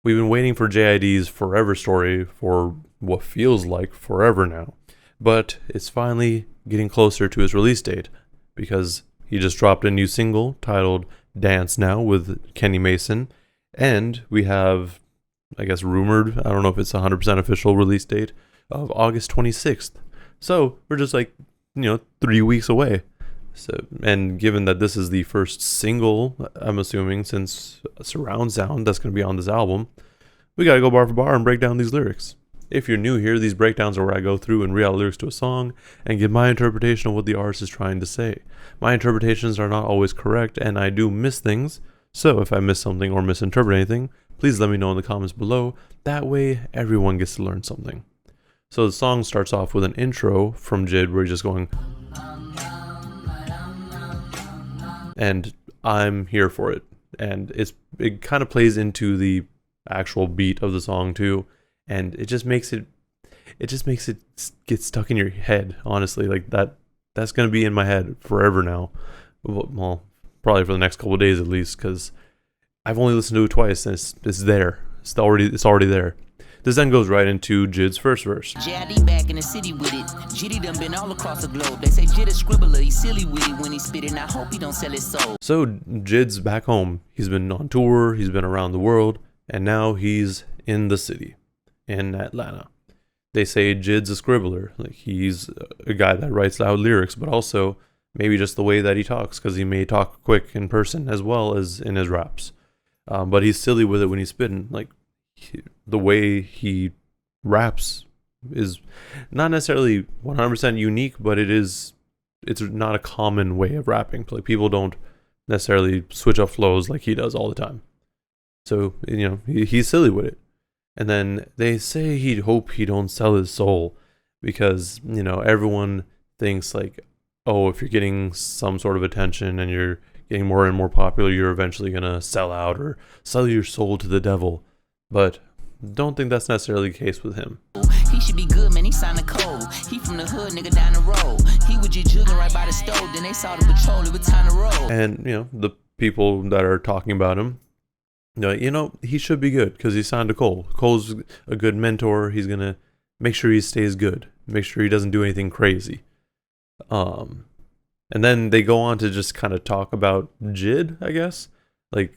We've been waiting for JID's Forever story for what feels like forever now, but it's finally getting closer to his release date because he just dropped a new single titled Dance Now with Kenny Mason, and we have, I guess, rumored, I don't know if it's 100% official release date, of August 26th. So we're just 3 weeks away. So, and given that this is the first single, I'm assuming, since surround sound that's going to be on this album, we got to go bar for bar and break down these lyrics. If you're new here, these breakdowns are where I go through and read out lyrics to a song and give my interpretation of what the artist is trying to say. My interpretations are not always correct, and I do miss things, so if I miss something or misinterpret anything, please let me know in the comments below. That way, everyone gets to learn something. So the song starts off with an intro from JID where he's just going, and I'm here for it. And it kind of plays into the actual beat of the song too, and it just makes it get stuck in your head, honestly. Like that's gonna be in my head forever now. Well, probably for the next couple of days at least, because I've only listened to it twice and it's there. It's already there. This then goes right into JID's first verse. JID back in the city with it. JID done been all across the globe. They say JID a scribbler, he's silly with it when he spit it, and I hope he don't sell his soul. So JID's back home. He's been on tour, he's been around the world, and now he's in the city, in Atlanta. They say JID's a scribbler. Like, he's a guy that writes loud lyrics, but also maybe just the way that he talks, because he may talk quick in person as well as in his raps. But he's silly with it when he's spitting. Like, the way he raps is not necessarily 100% unique, but it's not a common way of rapping. Like, people don't necessarily switch up flows like he does all the time. So, he's silly with it. And then they say he'd hope he don't sell his soul because, everyone thinks like, oh, if you're getting some sort of attention and you're getting more and more popular, you're eventually going to sell out or sell your soul to the devil. But don't think that's necessarily the case with him. He should be good, man. He signed a code. He from the hood, nigga, down the road. He was just jugging right by the stove. Then they saw the patrol. It was time to roll. And the people that are talking about him, he should be good because he signed to Cole. Cole's a good mentor. He's gonna make sure he stays good. Make sure he doesn't do anything crazy. And then they go on to just kind of talk about JID, I guess. Like,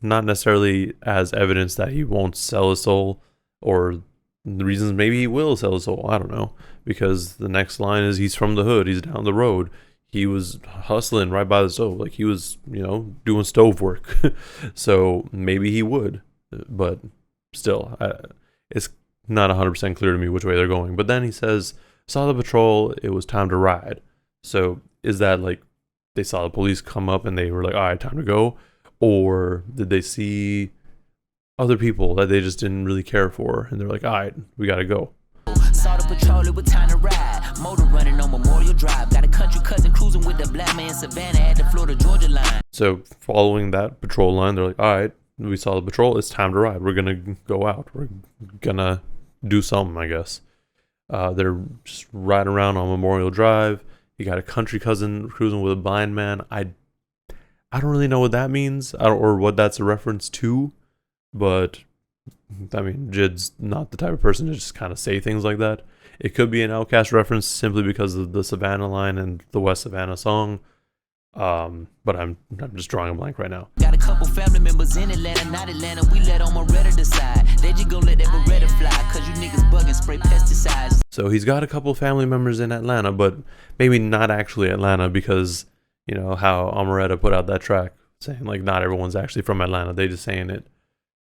not necessarily as evidence that he won't sell his soul, or the reasons maybe he will sell his soul. I don't know, because the next line is he's from the hood, he's down the road, he was hustling right by the stove, like he was doing stove work. So maybe he would, but still, it's not 100% clear to me which way they're going. But then he says, saw the patrol, it was time to ride. So is that like they saw the police come up and they were like, all right, time to go? Or did they see other people that they just didn't really care for, and they're like, all right, we gotta go? Saw the patrol, it was time to ride. Motor running on Memorial Drive. Got a country cousin cruising with the black man Savannah at the Florida-Georgia line. So following that patrol line, they're like, all right, we saw the patrol, it's time to ride. We're gonna go out. We're gonna do something, I guess. They're just riding around on Memorial Drive. You got a country cousin cruising with a blind man. I don't really know what that means or what that's a reference to, but I mean, JID's not the type of person to just kind of say things like that. It could be an Outkast reference simply because of the Savannah line and the West Savannah song. But I'm just drawing a blank right now. Got a couple family members in Atlanta, not Atlanta. We let on Moretta decide. They just gon' let that Beretta fly, cause you niggas bugging, spray pesticides. So he's got a couple family members in Atlanta, but maybe not actually Atlanta, because how Amaretta put out that track saying like not everyone's actually from Atlanta, they just saying it.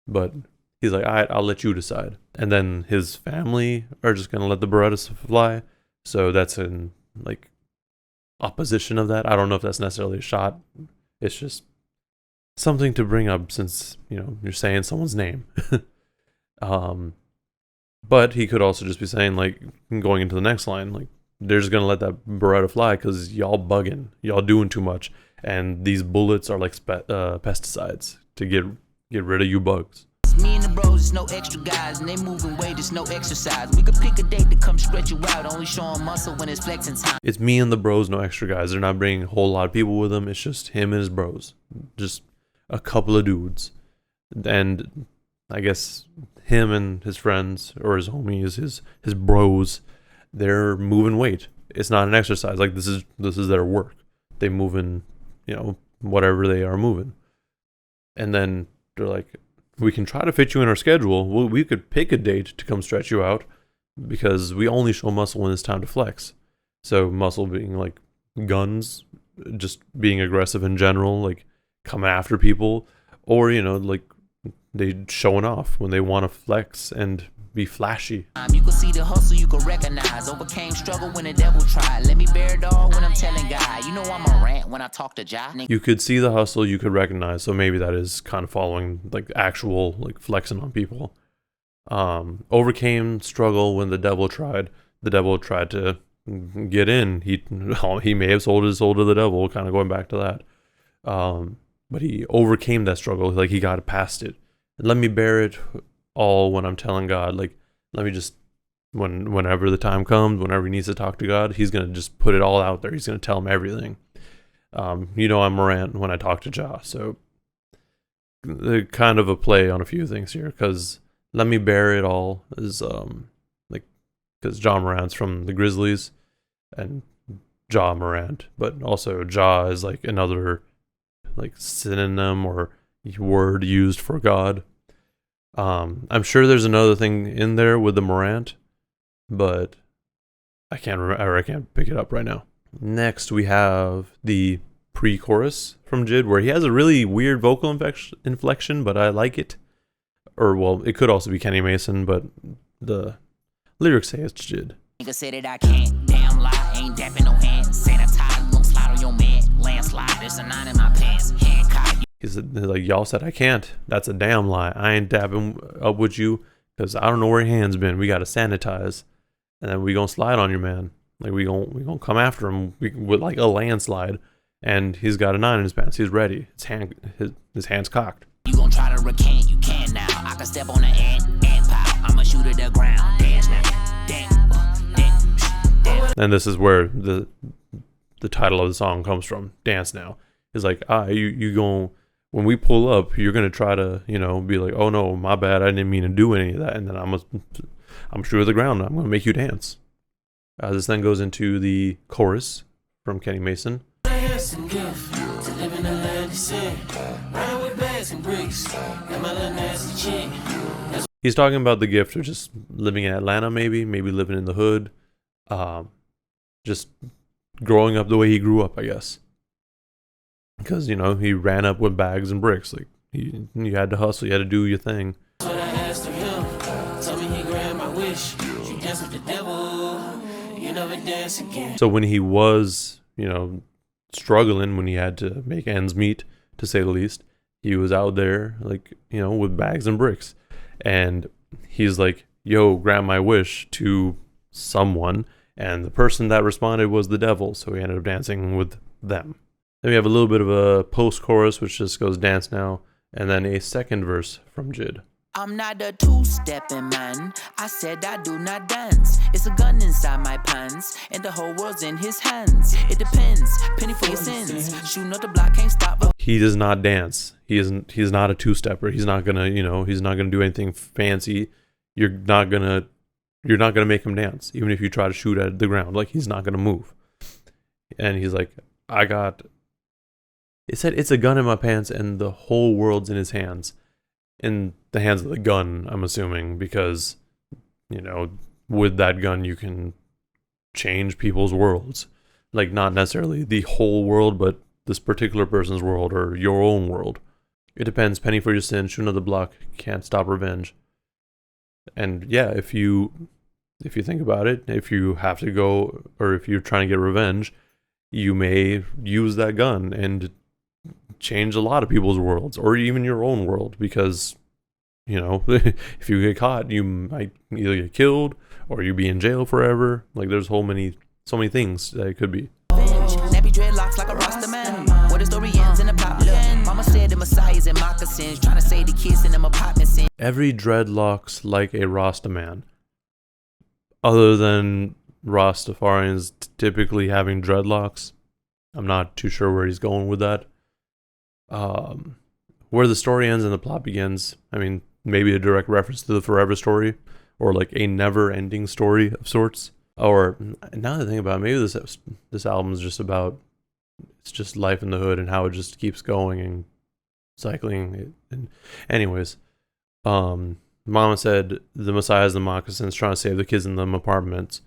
But he's like, all right, I'll let you decide. And then his family are just gonna let the Berettas fly. So that's in like opposition of that. I don't know if that's necessarily a shot. It's just something to bring up since you're saying someone's name. But he could also just be saying, like, going into the next line, like, they're just gonna let that Beretta fly because y'all bugging, y'all doing too much, and these bullets are like pesticides to get rid of you bugs. Me and the bros, no extra guys, and they moving weight, there's no exercise. We could pick a date to come stretch you out, only showing muscle when it's flexing time. It's me and the bros, no extra guys. They're not bringing a whole lot of people with them. It's just him and his bros, just a couple of dudes. And I guess him and his friends or his homies, his bros, they're moving weight. It's not an exercise. Like, this is their work. They move in, whatever they are moving. And then they're like, we can try to fit you in our schedule. We could pick a date to come stretch you out because we only show muscle when it's time to flex. So muscle being like guns, just being aggressive in general, like coming after people, or like they showing off when they want to flex and be flashy. You can see the hustle, you can recognize. Overcame struggle when the devil tried. Let me bear it all when I'm telling God. You know I'm a rant when I talk to JID. You could see the hustle, you could recognize. So maybe that is kind of following like actual like flexing on people. Overcame struggle when the devil tried. The devil tried to get in. He may have sold his soul to the devil, kind of going back to that. But he overcame that struggle. Like, he got past it. And let me bear it all when I'm telling God. Like, let me just, whenever the time comes, whenever he needs to talk to God, he's going to just put it all out there. He's going to tell him everything. I'm a rant when I talk to Jah. So kind of a play on a few things here, because let me bear it all is because Ja Morant's from the Grizzlies and Ja Morant, but also Jah is like another like synonym or word used for God. I'm sure there's another thing in there with the Morant, but I can't remember, or I can't pick it up right now. Next, we have the pre-chorus from JID, where he has a really weird vocal inflection, but I like it. Or, well, it could also be Kenny Mason, but the lyrics say it's JID. Nigga said that I can't, damn lie, ain't dapping no hand. Sanitize, don't slide on your man. Landslide, there's a 9 in my pants. Hand cock. He's like, y'all said I can't. That's a damn lie. I ain't dapping up with you because I don't know where your hand's been. We got to sanitize. And then we gonna slide on your man. Like, we gonna come after him with like a landslide. And he's got a 9 in his pants. He's ready. His hand's cocked. You gon' try to recant, you can now. I can step on the ant pow. I'ma shoot at the ground. Dance now. Dance. And this is where the title of the song comes from. Dance now. It's like, you gon', when we pull up, you're gonna try to, be like, oh no, my bad, I didn't mean to do any of that, and then I'm shoot at the ground. I'm gonna make you dance. This then goes into the chorus from Kenny Mason. He's talking about the gift of just living in Atlanta, maybe living in the hood, just growing up the way he grew up, I guess. Because, he ran up with bags and bricks. Like, you had to hustle, you had to do your thing. So when he was, struggling, when he had to make ends meet, to say the least, he was out there, like, with bags and bricks. And he's like, yo, grant my wish to someone. And the person that responded was the devil. So he ended up dancing with them. Then we have a little bit of a post-chorus, which just goes dance now. And then a second verse from JID. I'm not a two-stepping man. I said I do not dance. It's a gun inside my pants, and the whole world's in his hands. It depends. Penny for your sins. Shooting up the block, can't stop. He does not dance. He's not a two-stepper. He's not gonna, he's not gonna do anything fancy. You're not gonna make him dance, even if you try to shoot at the ground. Like, he's not gonna move. And he's like, it said it's a gun in my pants, and the whole world's in his hands. In the hands of the gun, I'm assuming, because, with that gun you can change people's worlds. Like, not necessarily the whole world, but this particular person's world or your own world. It depends. Penny for your sin, shoot another block, can't stop revenge. And yeah, if you think about it, if you have to go, or if you're trying to get revenge, you may use that gun and change a lot of people's worlds, or even your own world, because if you get caught, you might either get killed or you be in jail forever. Like, there's so many things that it could be. Nappy dreadlocks like a Rasta man. What the story ends in a pop. Mama said the Messiah's in moccasins, trying to say the kids in them apartments. Every dreadlocks like a Rasta man. Other than Rastafarians typically having dreadlocks, I'm not too sure where he's going with that. Where the story ends and the plot begins, I mean, maybe a direct reference to the Forever Story, or like a never-ending story of sorts. Or now that I think about it, maybe this album is just about, it's just life in the hood and how it just keeps going and cycling. And anyways, Mama said the Messiahs and moccasins trying to save the kids in them apartments.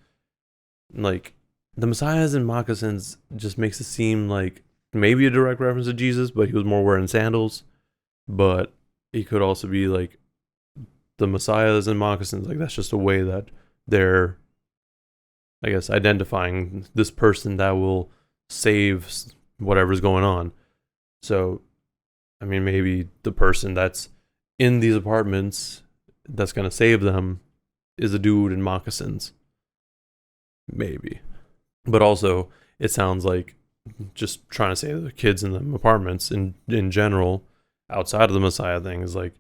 Like, the Messiahs and moccasins just makes it seem like maybe a direct reference to Jesus, but he was more wearing sandals. But he could also be like the Messiahs and moccasins. Like, that's just a way that they're, I guess, identifying this person that will save whatever's going on. So, I mean, maybe the person that's in these apartments that's going to save them is a dude in moccasins. Maybe. But also, it sounds like just trying to save the kids in the apartments in general, outside of the Messiah thing, is like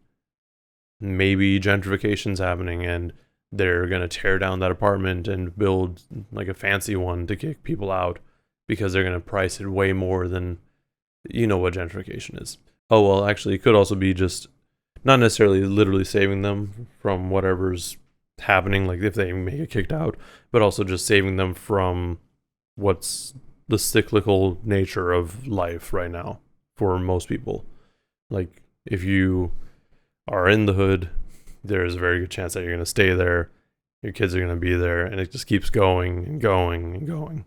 maybe gentrification's happening and they're going to tear down that apartment and build like a fancy one to kick people out because they're going to price it way more than, you know what gentrification is. Oh, well, actually, it could also be just not necessarily literally saving them from whatever's happening, like if they may get kicked out, but also just saving them from what's the cyclical nature of life right now for most people. Like, if you are in the hood, there's a very good chance that you're going to stay there, your kids are going to be there, and it just keeps going and going and going.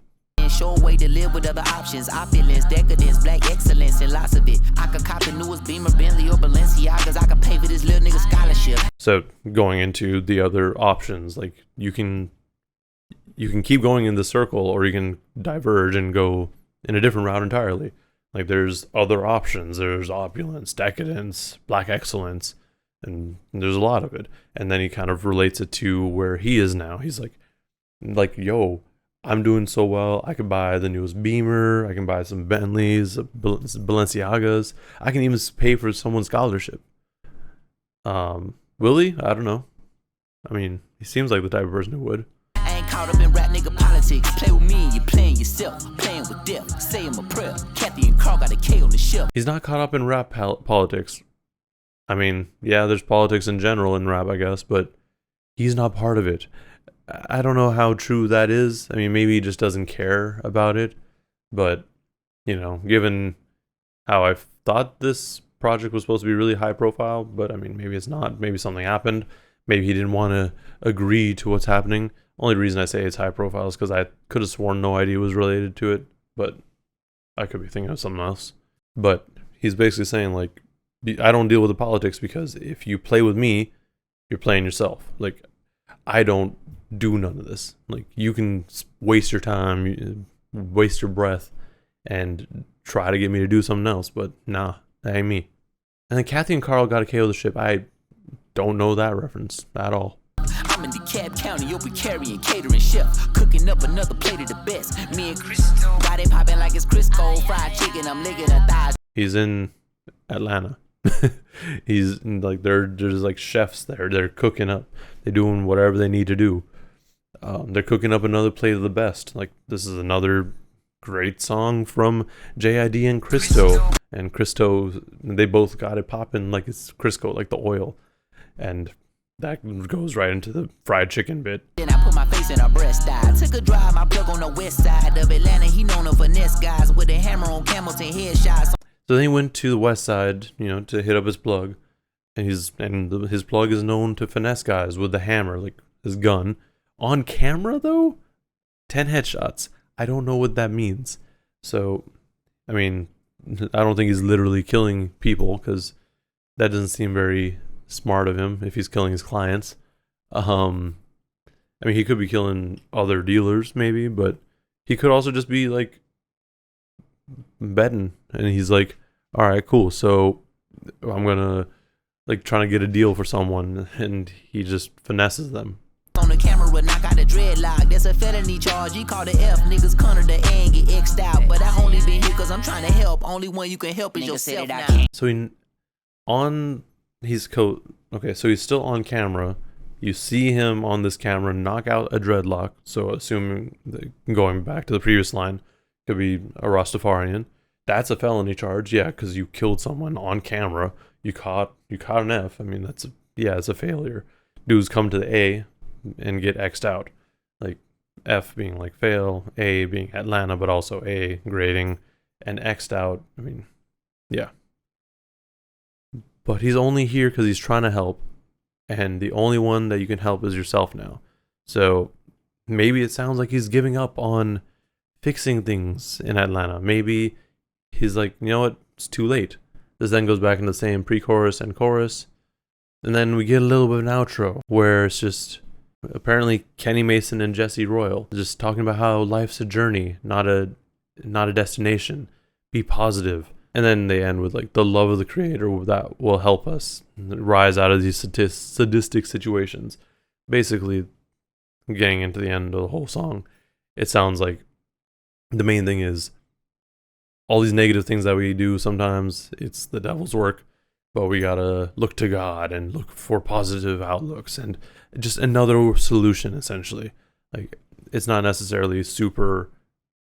Show way to live with other options, opulence, decadence, black excellence, and lots of it. I could cop the newest Beamer, Bentley, or Balenciagas. I could pay for this little nigga scholarship. So going into the other options, like you can keep going in the circle, or you can diverge and go in a different route entirely. Like, there's other options. There's opulence, decadence, black excellence, and there's a lot of it. And then he kind of relates it to where he is now. He's like, yo, I'm doing so well. I could buy the newest Beamer. I can buy some Bentleys, Balenciagas. I can even pay for someone's scholarship. Will he? I don't know. I mean, he seems like the type of person who would. I ain't caught up in rap nigga politics. Play with me, you're playing yourself. Playing with death. Say him a prayer. Kathy and Carl got a K on the ship. He's not caught up in rap politics. I mean, yeah, there's politics in general in rap, I guess, but he's not part of it. I don't know how true that is. I mean, maybe he just doesn't care about it. But, you know, given how I thought this project was supposed to be really high profile, but I mean, maybe it's not. Maybe something happened. Maybe he didn't want to agree to what's happening. Only reason I say it's high profile is because I could have sworn no idea was related to it, but I could be thinking of something else. But he's basically saying, like, I don't deal with the politics because if you play with me, you're playing yourself. Like, I don't do none of this. Like, you can waste your time, waste your breath, and try to get me to do something else, but nah, that ain't me. And then Kathy and Carl got a KO the ship. I don't know that reference at all. I'm in DeKalb County, you'll be carrying catering chef, cooking up another plate of the best. Me and Crystal got it popping like it's Crisco, fried chicken, I'm licking her thighs. He's in Atlanta. He's like, there's like chefs there. They're cooking up. They're doing whatever they need to do. They're cooking up another plate of the best. Like, this is another great song from JID and Cristo. And Cristo, they both got it popping like it's Crisco, like the oil. And that goes right into the fried chicken bit. Then I put my face in her breast. I took a drive, my plug on the west side of Atlanta. He known to finesse guys with a hammer on Hamilton headshots. So then he went to the west side, you know, to hit up his plug. And his plug is known to finesse guys with the hammer, like his gun. On camera, though, 10 headshots. I don't know what that means. So, I mean, I don't think he's literally killing people, because that doesn't seem very smart of him if he's killing his clients. I mean, he could be killing other dealers, maybe, but he could also just be, like, betting. And he's like, all right, cool. So I'm going to, like, trying to get a deal for someone, and he just finesses them. On the camera, knock out a dreadlock. That's a felony charge. He called the F. Niggas corner the A and get X'd out. But I only been here because I'm trying to help. Only one you can help is yourself now. So so he's still on camera. You see him on this camera knock out a dreadlock. So assuming going back to the previous line, could be a Rastafarian. That's a felony charge, yeah, because you killed someone on camera. You caught an F. I mean, that's yeah, it's a failure. Dudes come to the A and get X'd out. Like F being like fail, A being Atlanta, but also A grading, and X'd out. I mean, yeah. But he's only here because he's trying to help, and the only one that you can help is yourself now. So maybe it sounds like he's giving up on fixing things in Atlanta. Maybe he's like, you know what, it's too late. This then goes back into the same pre-chorus and chorus. And then we get a little bit of an outro where it's just apparently Kenny Mason and Jesse Royal just talking about how life's a journey, not a destination. Be positive. And then they end with like the love of the creator that will help us rise out of these sadistic situations. Basically, getting into the end of the whole song, it sounds like the main thing is all these negative things that we do sometimes, it's the devil's work, but we gotta look to God and look for positive outlooks and just another solution, essentially. Like, it's not necessarily super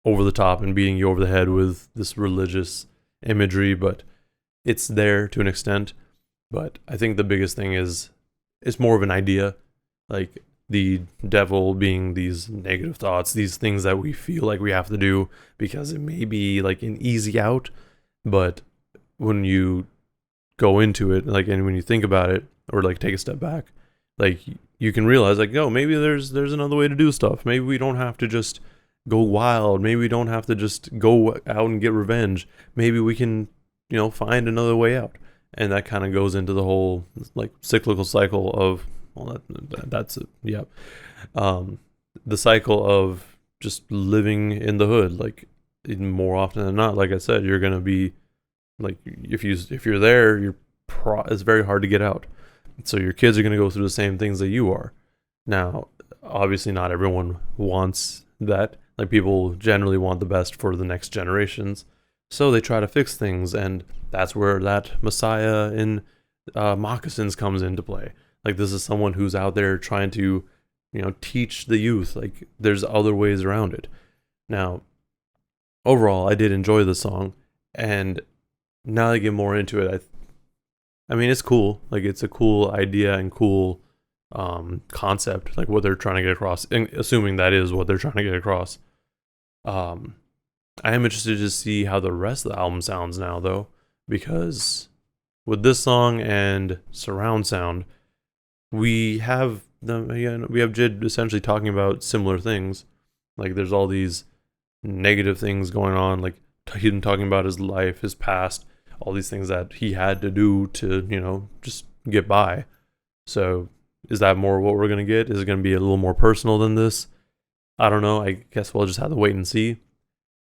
over the top and beating you over the head with this religious imagery, but it's there to an extent. But I think the biggest thing is it's more of an idea, like the devil being these negative thoughts, these things that we feel like we have to do because it may be like an easy out, but when you go into it, like, and when you think about it or like take a step back, like you can realize like, no, maybe there's another way to do stuff. Maybe we don't have to just go wild. Maybe we don't have to just go out and get revenge. Maybe we can, find another way out. And that kind of goes into the whole like cyclical cycle of, well, that's it. Yeah. The cycle of just living in the hood. Like, more often than not, like I said, you're gonna be like, if you're there, it's very hard to get out. So your kids are gonna go through the same things that you are. Now, obviously, not everyone wants that. Like, people generally want the best for the next generations, so they try to fix things, and that's where that Messiah in moccasins comes into play. Like, this is someone who's out there trying to, teach the youth. Like, there's other ways around it. Now, overall, I did enjoy the song, and now that I get more into it, I mean, it's cool. Like, it's a cool idea and cool concept, like what they're trying to get across, and assuming that is what they're trying to get across. I am interested to see how the rest of the album sounds now, though, because with this song and surround sound, we have JID essentially talking about similar things. Like, there's all these negative things going on, like him talking about his life, his past, all these things that he had to do to, just get by. So is that more what we're going to get? Is it going to be a little more personal than this? I don't know. I guess we'll just have to wait and see.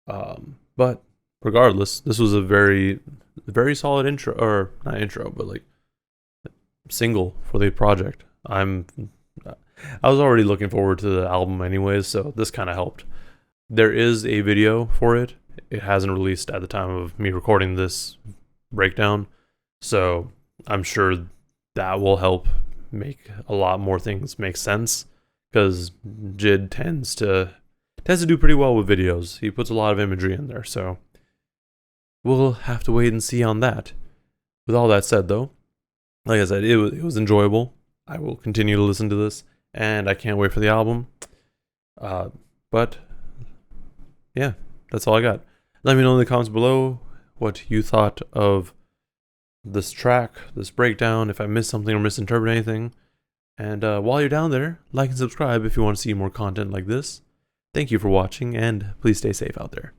But regardless, this was a very, very solid intro, or not intro, but like single for the project. I was already looking forward to the album anyways, so this kind of helped. There is a video for it. It hasn't released at the time of me recording this breakdown, so I'm sure that will help make a lot more things make sense, because JID tends to do pretty well with videos. He puts a lot of imagery in there, so we'll have to wait and see on that. With all that said, though, like I said, it was enjoyable. I will continue to listen to this, and I can't wait for the album. But yeah, that's all I got. Let me know in the comments below what you thought of this track, this breakdown, if I missed something or misinterpreted anything. And while you're down there, like and subscribe if you want to see more content like this. Thank you for watching, and please stay safe out there.